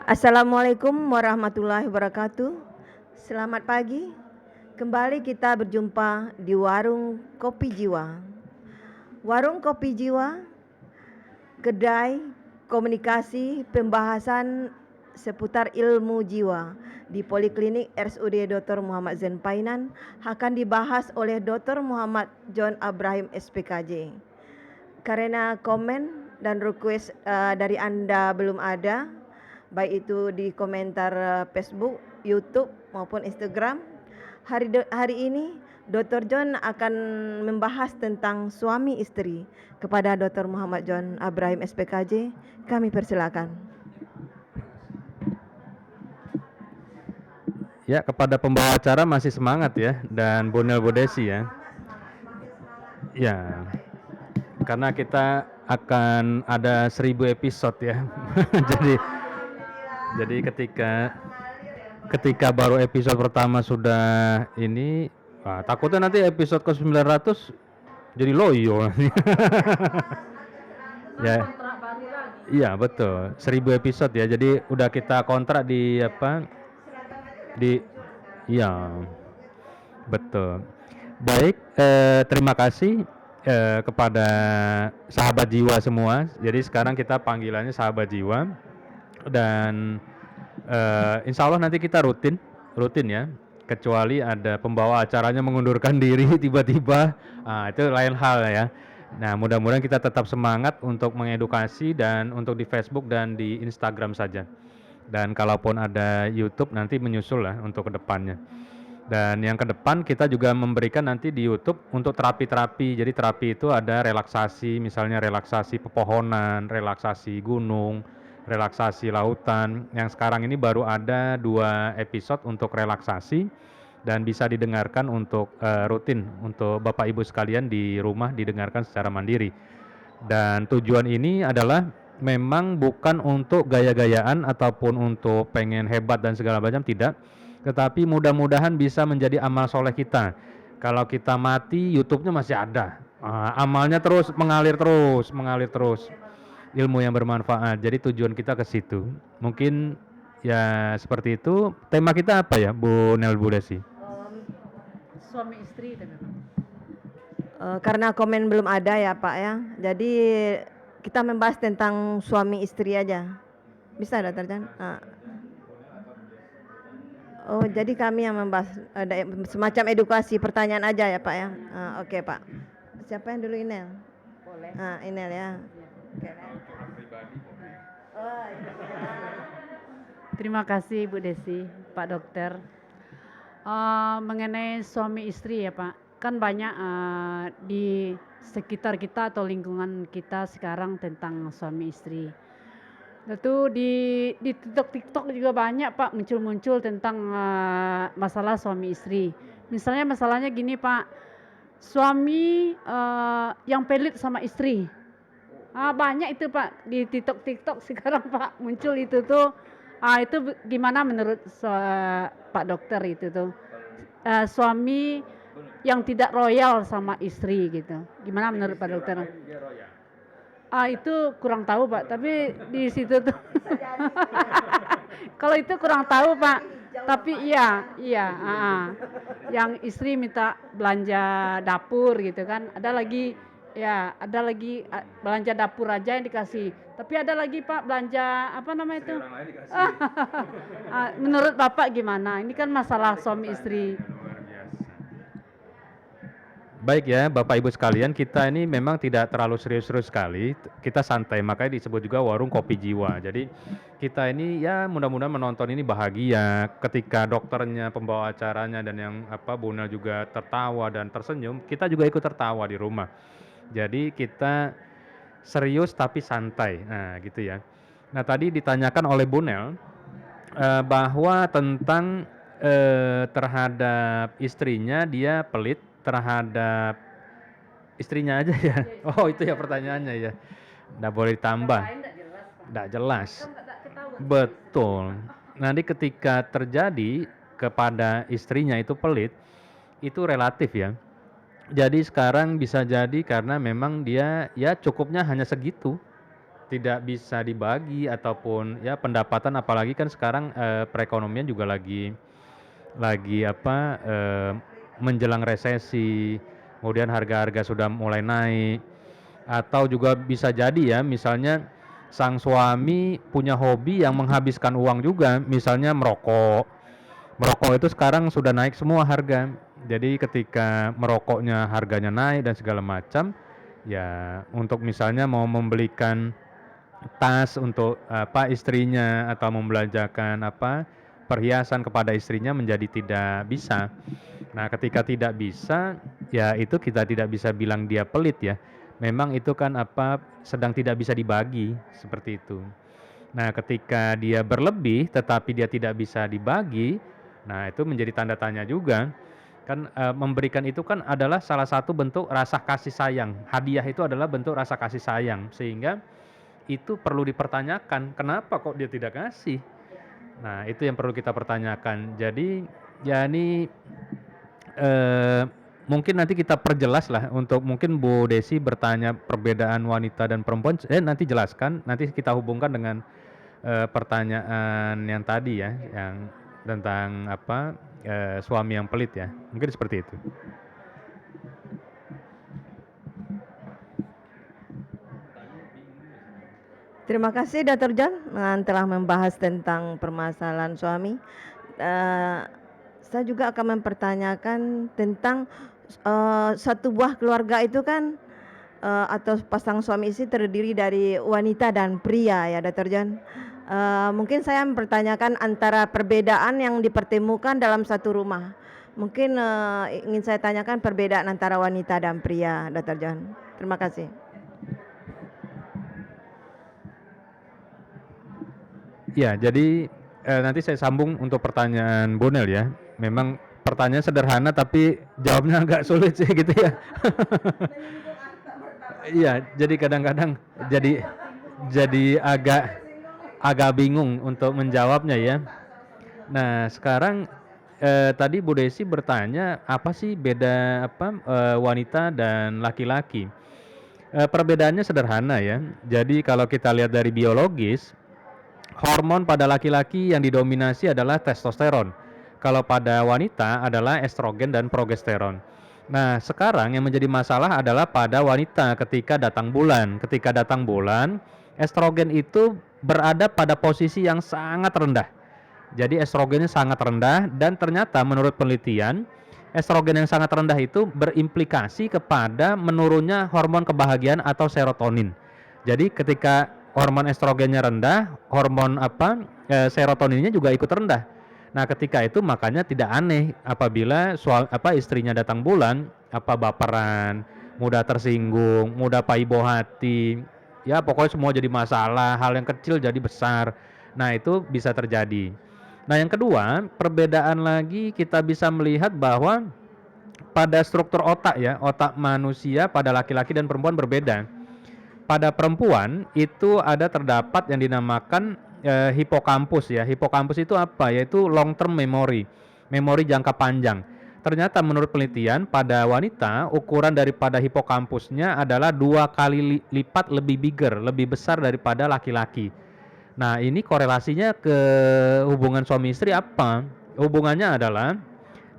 Assalamualaikum warahmatullahi wabarakatuh. Selamat pagi. Kembali kita berjumpa di Warung Kopi Jiwa. Warung Kopi Jiwa, kedai komunikasi pembahasan seputar ilmu jiwa di Poliklinik RSUD Dr. Muhammad Zain Painan akan dibahas oleh Dr. Muhammad John Abraham SPKJ. Karena komen dan request dari Anda belum ada, baik itu di komentar Facebook, YouTube maupun Instagram, hari ini Dr. John akan membahas tentang suami istri. Kepada Dr. Muhammad John Abraham SPKJ, kami persilakan. Ya, kepada pembawa acara masih semangat ya, dan Bu Nel Bu Desi ya. Ya, karena kita akan ada 1000 episode ya. jadi ketika baru episode pertama sudah ini, takutnya nanti episode ke 900 jadi loyo. Ya. Iya, betul. 1000 episode ya. Jadi udah kita kontrak di apa? Iya, betul. Baik, terima kasih kepada sahabat jiwa semua. Jadi sekarang kita panggilannya sahabat jiwa, dan insya Allah nanti kita rutin ya. Kecuali ada pembawa acaranya mengundurkan diri tiba-tiba, itu lain hal ya. Nah, mudah-mudahan kita tetap semangat untuk mengedukasi dan untuk di Facebook dan di Instagram saja. Dan kalaupun ada YouTube nanti menyusul lah untuk kedepannya. Dan yang ke depan kita juga memberikan nanti di YouTube untuk terapi-terapi. Jadi terapi itu ada relaksasi, misalnya relaksasi pepohonan, relaksasi gunung, relaksasi lautan. Yang sekarang ini baru ada 2 episode untuk relaksasi dan bisa didengarkan untuk rutin untuk Bapak Ibu sekalian di rumah, didengarkan secara mandiri. Dan tujuan ini adalah memang bukan untuk gaya-gayaan ataupun untuk pengen hebat dan segala macam, tidak. Tetapi mudah-mudahan bisa menjadi amal soleh kita. Kalau kita mati, YouTube-nya masih ada. Amalnya terus mengalir terus. Ilmu yang bermanfaat. Jadi tujuan kita ke situ. Mungkin ya seperti itu. Tema kita apa ya, Bu Nel Bu Desi? Suami istri itu. Karena komen belum ada ya Pak ya, jadi kita membahas tentang suami istri aja. Bisa Dr. John? Oh, jadi kami yang membahas semacam edukasi pertanyaan aja ya Pak ya. Oke Pak. Siapa yang dulu Inel? Boleh. Inel ya. Oke. Terima kasih Bu Desi, Pak Dokter. Mengenai suami istri ya Pak, kan banyak di sekitar kita atau lingkungan kita sekarang tentang suami istri. Itu di TikTok juga banyak Pak muncul tentang masalah suami istri. Misalnya masalahnya gini Pak, suami yang pelit sama istri. Banyak itu Pak di TikTok sekarang Pak muncul itu tuh. Itu gimana menurut Pak Dokter itu tuh? Suami yang tidak royal sama istri gitu. Gimana menurut Pak Dokter? Itu kurang tahu Pak, tapi di situ tuh kalau itu kurang tahu Pak, tapi iya yang istri minta belanja dapur gitu kan, ada lagi belanja dapur aja yang dikasih, tapi ada lagi Pak belanja apa namanya itu menurut Bapak gimana? Ini kan masalah suami istri. Baik ya, Bapak Ibu sekalian, kita ini memang tidak terlalu serius-serius sekali, kita santai, makanya disebut juga warung kopi jiwa. Jadi kita ini ya mudah-mudahan menonton ini bahagia, ketika dokternya, pembawa acaranya dan yang Bu Nel juga tertawa dan tersenyum, kita juga ikut tertawa di rumah. Jadi kita serius tapi santai, nah gitu ya. Nah tadi ditanyakan oleh Bu Nel bahwa tentang terhadap istrinya dia pelit, terhadap istrinya aja ya. Oh itu ya pertanyaannya ya. Nggak boleh ditambah. Nggak jelas. Betul. Nanti ketika terjadi kepada istrinya itu pelit, itu relatif ya. Jadi sekarang bisa jadi karena memang dia ya cukupnya hanya segitu. tidak bisa dibagi ataupun ya pendapatan, apalagi kan sekarang perekonomian juga lagi menjelang resesi, kemudian harga-harga sudah mulai naik, atau juga bisa jadi ya misalnya sang suami punya hobi yang menghabiskan uang juga, misalnya merokok. Merokok itu sekarang sudah naik semua harga. Jadi ketika merokoknya harganya naik dan segala macam, ya untuk misalnya mau membelikan tas untuk istrinya atau membelanjakan perhiasan kepada istrinya menjadi tidak bisa. Nah, ketika tidak bisa, ya itu kita tidak bisa bilang dia pelit ya. Memang itu kan sedang tidak bisa dibagi seperti itu. Nah, ketika dia berlebih tetapi dia tidak bisa dibagi, nah itu menjadi tanda tanya juga. Kan memberikan itu kan adalah salah satu bentuk rasa kasih sayang. Hadiah itu adalah bentuk rasa kasih sayang, sehingga itu perlu dipertanyakan, kenapa kok dia tidak kasih? Nah, itu yang perlu kita pertanyakan. Jadi, ya ini mungkin nanti kita perjelas lah, untuk mungkin Bu Desi bertanya perbedaan wanita dan perempuan, nanti jelaskan, nanti kita hubungkan dengan pertanyaan yang tadi ya, yang tentang suami yang pelit ya. Mungkin seperti itu. Terima kasih Dr. John telah membahas tentang permasalahan suami. Saya juga akan mempertanyakan tentang satu buah keluarga itu kan atau pasangan suami istri terdiri dari wanita dan pria ya Dr. John. Mungkin saya mempertanyakan antara perbedaan yang dipertemukan dalam satu rumah. Mungkin ingin saya tanyakan perbedaan antara wanita dan pria Dr. John. Terima kasih. Ya, jadi nanti saya sambung untuk pertanyaan Bonel ya. Memang pertanyaan sederhana tapi jawabnya agak sulit sih gitu ya. Iya, jadi kadang-kadang jadi agak bingung untuk menjawabnya ya. Nah, sekarang tadi Bu Desi bertanya apa sih beda wanita dan laki-laki. Perbedaannya sederhana ya. Jadi kalau kita lihat dari biologis, hormon pada laki-laki yang didominasi adalah testosteron. Kalau pada wanita adalah estrogen dan progesteron. Nah, sekarang yang menjadi masalah adalah pada wanita ketika datang bulan. Ketika datang bulan, estrogen itu berada pada posisi yang sangat rendah. Jadi estrogennya sangat rendah, dan ternyata menurut penelitian, estrogen yang sangat rendah itu berimplikasi kepada menurunnya hormon kebahagiaan atau serotonin. Jadi ketika hormon estrogennya rendah, hormon serotoninnya juga ikut rendah. Nah, ketika itu makanya tidak aneh apabila istrinya datang bulan baperan, mudah tersinggung, mudah paibo hati. Ya, pokoknya semua jadi masalah, hal yang kecil jadi besar. Nah, itu bisa terjadi. Nah, yang kedua, perbedaan lagi kita bisa melihat bahwa pada struktur otak ya, otak manusia pada laki-laki dan perempuan berbeda. Pada perempuan itu terdapat yang dinamakan hipokampus ya. Hipokampus itu apa? Yaitu long term memory, memori jangka panjang. Ternyata menurut penelitian pada wanita ukuran daripada hipokampusnya adalah 2 kali lipat lebih besar daripada laki-laki. Nah, ini korelasinya ke hubungan suami istri apa? Hubungannya adalah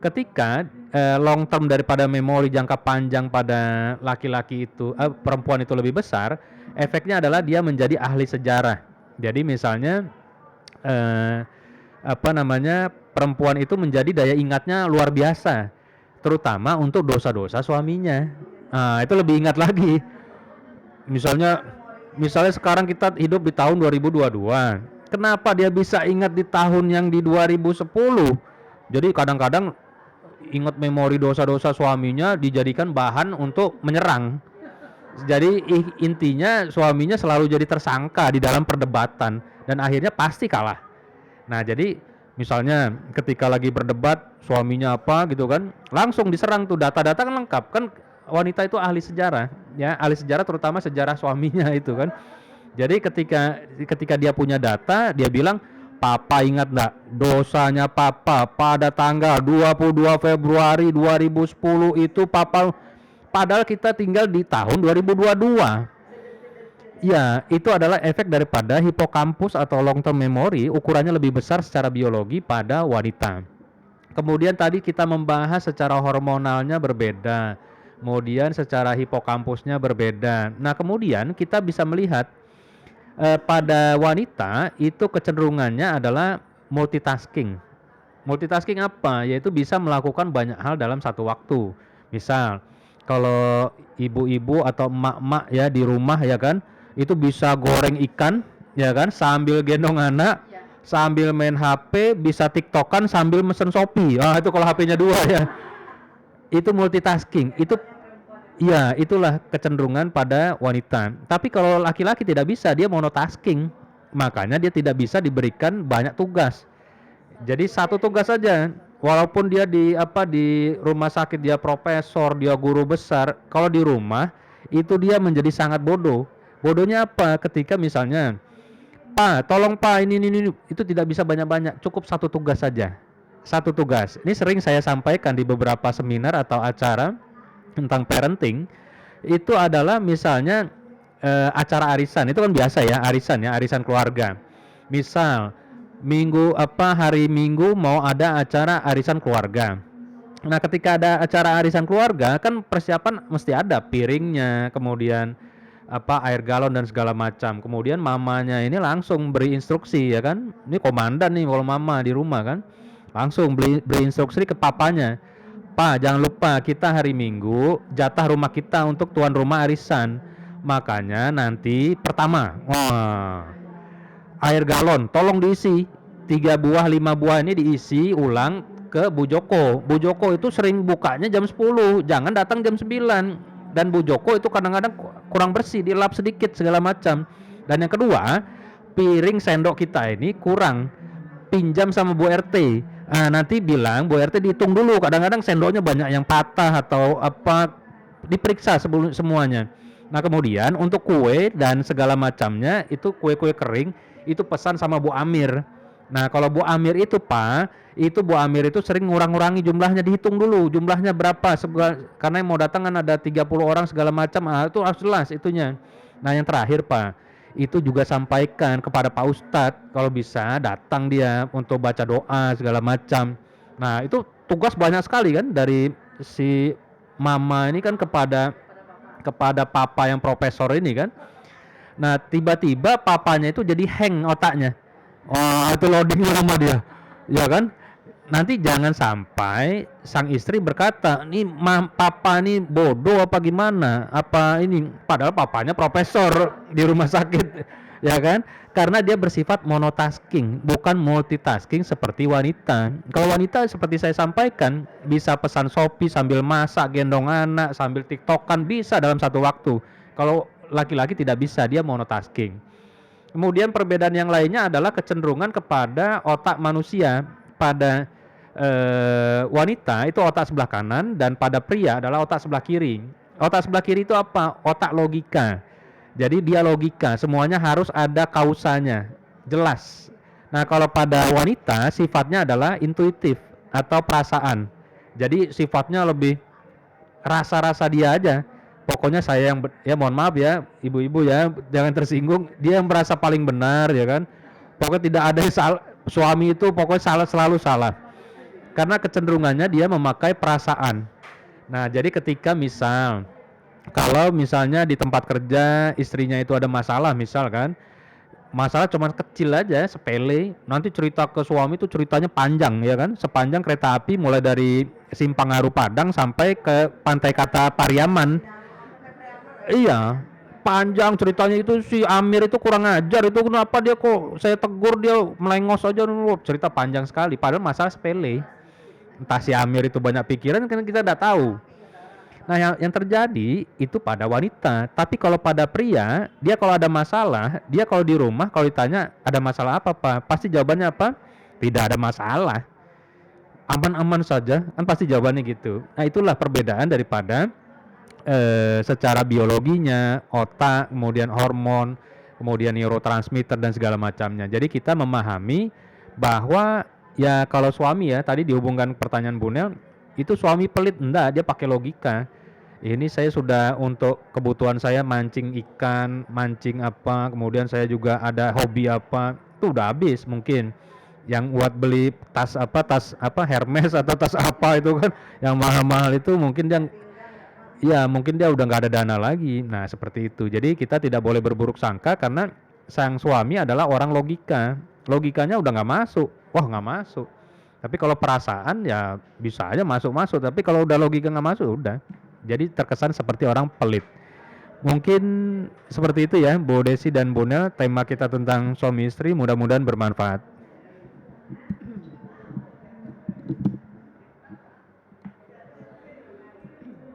ketika long term daripada memori jangka panjang pada laki-laki itu perempuan itu lebih besar, efeknya adalah dia menjadi ahli sejarah. Jadi misalnya perempuan itu menjadi daya ingatnya luar biasa, terutama untuk dosa-dosa suaminya. Nah, itu lebih ingat lagi. Misalnya sekarang kita hidup di tahun 2022. Kenapa dia bisa ingat di tahun yang di 2010? Jadi kadang-kadang ingat memori dosa-dosa suaminya dijadikan bahan untuk menyerang. Jadi intinya suaminya selalu jadi tersangka di dalam perdebatan dan akhirnya pasti kalah. Nah, jadi misalnya ketika lagi berdebat suaminya gitu kan, langsung diserang tuh, data-data kan lengkap kan, wanita itu ahli sejarah ya, ahli sejarah terutama sejarah suaminya itu kan. Jadi ketika dia punya data, dia bilang, "Papa ingat enggak dosanya Papa pada tanggal 22 Februari 2010 itu Papa, padahal kita tinggal di tahun 2022." Ya, itu adalah efek daripada hipokampus atau long term memory, ukurannya lebih besar secara biologi pada wanita. Kemudian tadi kita membahas secara hormonalnya berbeda, kemudian secara hipokampusnya berbeda. Nah, kemudian kita bisa melihat pada wanita itu kecenderungannya adalah multitasking. Multitasking apa? Yaitu bisa melakukan banyak hal dalam satu waktu. Misal, kalau ibu-ibu atau emak-emak ya di rumah ya kan, itu bisa goreng ikan ya kan sambil gendong anak, sambil main HP, bisa TikTokan sambil mesen Shopee. Ah, itu kalau HP-nya dua ya. Itu multitasking. Itu ya, itulah kecenderungan pada wanita. Tapi kalau laki-laki tidak bisa, dia monotasking. Makanya dia tidak bisa diberikan banyak tugas. Jadi satu tugas saja. Walaupun dia di rumah sakit dia profesor, dia guru besar, kalau di rumah itu dia menjadi sangat bodoh. Bodohnya apa? Ketika misalnya, "Pak, tolong Pak, ini," itu tidak bisa banyak-banyak, cukup satu tugas saja. Satu tugas. Ini sering saya sampaikan di beberapa seminar atau acara tentang parenting. Itu adalah misalnya acara arisan, itu kan biasa ya, arisan keluarga. Misal hari Minggu mau ada acara arisan keluarga. Nah, ketika ada acara arisan keluarga kan persiapan mesti ada piringnya, kemudian air galon dan segala macam. Kemudian mamanya ini langsung beri instruksi ya kan. Ini komandan nih kalau mama di rumah kan. Langsung beri instruksi ke papanya. "Pak, jangan lupa kita hari Minggu jatah rumah kita untuk tuan rumah arisan. Makanya nanti pertama, air galon tolong diisi 3 buah 5 buah ini diisi ulang ke Bu Joko. Bu Joko itu sering bukanya jam 10, jangan datang jam 9. Dan Bu Joko itu kadang-kadang kurang bersih, dilap sedikit segala macam. Dan yang kedua, piring sendok kita ini kurang, pinjam sama Bu RT. Nanti bilang Bu RT dihitung dulu, kadang-kadang sendoknya banyak yang patah atau diperiksa sebelum semuanya. Nah, kemudian untuk kue dan segala macamnya itu kue-kue kering itu pesan sama Bu Amir. Nah, kalau Bu Amir itu Pak, itu Bu Amir itu sering ngurang-ngurangi jumlahnya, dihitung dulu jumlahnya berapa karena yang mau datang kan ada 30 orang segala macam. Itu harus jelas itunya. Nah, yang terakhir Pak, itu juga sampaikan kepada Pak Ustadz kalau bisa datang dia untuk baca doa segala macam. Nah, itu tugas banyak sekali kan dari si mama ini kan kepada papa yang profesor ini kan. Nah, tiba-tiba papanya itu jadi hang otaknya. Wah, itu loading sama dia. Ya kan? Nanti jangan sampai sang istri berkata, "Nih papa nih bodoh apa gimana? Apa ini?" Padahal papanya profesor di rumah sakit. Ya kan? Karena dia bersifat monotasking, bukan multitasking seperti wanita. Kalau wanita seperti saya sampaikan, bisa pesan Shopee sambil masak, gendong anak, sambil TikTokan bisa dalam satu waktu. Kalau laki-laki tidak bisa, dia monotasking. Kemudian perbedaan yang lainnya adalah kecenderungan kepada otak manusia. Pada wanita itu otak sebelah kanan dan pada pria adalah otak sebelah kiri. Otak sebelah kiri itu apa? Otak logika. Jadi dia logika, semuanya harus ada kausanya, jelas. Nah, kalau pada wanita sifatnya adalah intuitif atau perasaan. Jadi sifatnya lebih rasa-rasa dia aja. Pokoknya saya yang ya mohon maaf ya ibu-ibu ya, jangan tersinggung, dia yang merasa paling benar ya kan. Pokoknya tidak ada yang salah, suami itu pokoknya selalu salah. Karena kecenderungannya dia memakai perasaan. Nah, jadi ketika kalau misalnya di tempat kerja istrinya itu ada masalah misalkan, masalah cuma kecil aja, sepele, nanti cerita ke suami itu ceritanya panjang ya kan, sepanjang kereta api mulai dari Simpang Haru Padang sampai ke Pantai Kata Pariaman. Iya, panjang ceritanya. Itu si Amir itu kurang ajar, itu kenapa dia kok saya tegur dia melengos aja, cerita panjang sekali padahal masalah sepele. Entah si Amir itu banyak pikiran kan kita tidak tahu. Nah, yang terjadi itu pada wanita. Tapi kalau pada pria, dia kalau ada masalah, dia kalau di rumah kalau ditanya ada masalah apa Pak, pasti jawabannya apa? Tidak ada masalah, aman-aman saja, kan pasti jawabannya gitu. Nah, itulah perbedaan daripada secara biologinya, otak, kemudian hormon, kemudian neurotransmitter dan segala macamnya. Jadi kita memahami bahwa ya kalau suami ya, tadi dihubungkan pertanyaan Bu Nel, itu suami pelit enggak, dia pakai logika. ini saya sudah untuk kebutuhan saya mancing ikan, mancing apa, kemudian saya juga ada hobi apa, itu udah habis mungkin. Yang buat beli tas apa Hermes atau tas apa itu kan yang mahal-mahal itu mungkin dia ya mungkin dia udah nggak ada dana lagi. Nah, seperti itu. Jadi kita tidak boleh berburuk sangka karena sang suami adalah orang logika. Logikanya udah nggak masuk. Wah, nggak masuk. Tapi kalau perasaan ya bisa aja masuk-masuk. Tapi kalau udah logika nggak masuk, udah. Jadi terkesan seperti orang pelit. Mungkin seperti itu ya, Bu Desi dan Bu Nel, tema kita tentang suami istri mudah-mudahan bermanfaat.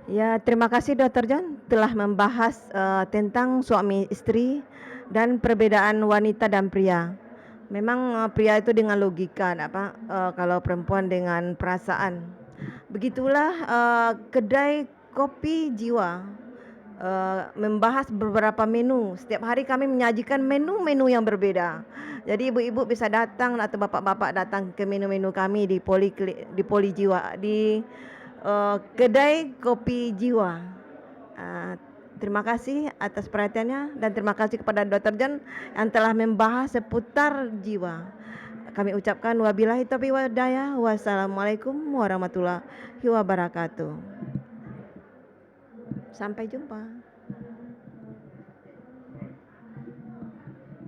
Ya, terima kasih Dr. John telah membahas tentang suami istri dan perbedaan wanita dan pria. Memang pria itu dengan logika, kalau perempuan dengan perasaan. Begitulah kedai kopi jiwa membahas beberapa menu. Setiap hari kami menyajikan menu-menu yang berbeda. Jadi ibu-ibu bisa datang atau bapak-bapak datang ke menu-menu kami di Poli Jiwa, di kedai kopi jiwa. Terima kasih atas perhatiannya dan terima kasih kepada Dr. John yang telah membahas seputar jiwa. Kami ucapkan wabillahi taufiq wal hidayah. Wassalamualaikum warahmatullahi wabarakatuh. Sampai jumpa.